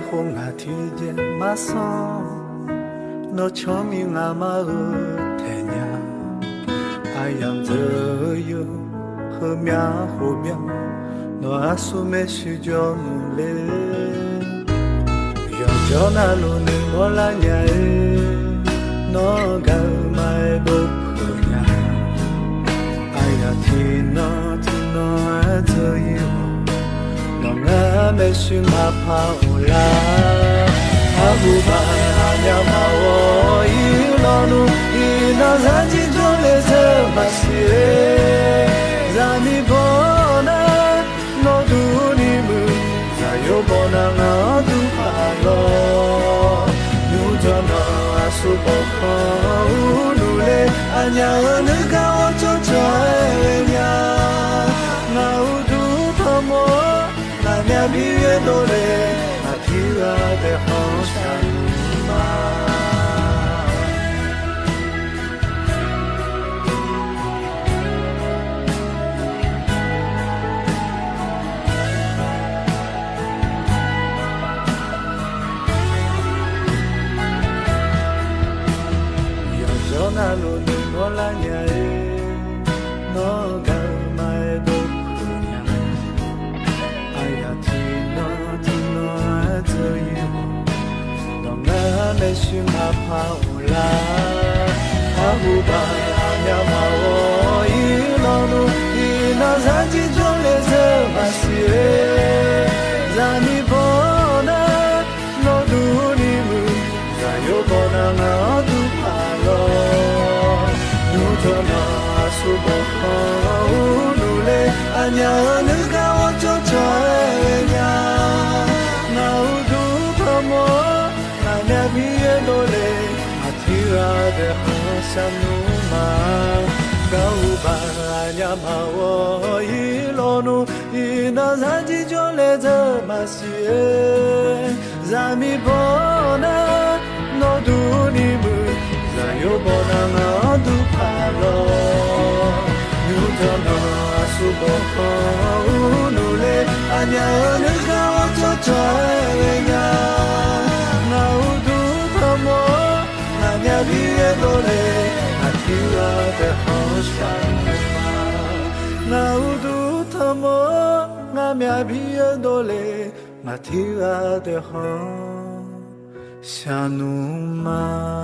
红啊提点马桑，那长命啊马尔太阳，爱养着有和苗和苗，那阿苏没是叫努力，要叫那路呢我拉伢诶，那个买不可呀，爱呀听那这有。nga me shin ma pa ola abu ba nya ma wo yi lo nu i na za ji jo le se ma si za mi bo na no du ni mu za yo bo na nga du pa lo yu jo na asu bo ko nu le anya nu ka wo cho cho nya na u du pa mo那比越多嘞，那天啊的好山嘛。要叫那路你我来伢诶，那个买不。me shi ma pa ola abu ba nya ma wo yi lo nu i na za ji jo le se ma si za ni bo na no du ni mu za yo bo na na du pa lo nu to na su bo ho nu le anya nu ka wo cho cho nya na du pa mo na bi ye lo le athira de hasanu ma ga u ba nya ma wo yi lo nu i na za ji jo le za ma si e za mi bo na no du ni mu za yo bo na na du pa lo yu to no su bo ko nu le anya nu ga wo cho cho nya na u比越多嘞，那天啊的好山嘛，那乌都他妈，那面比越多嘞，那天啊的好山嘛。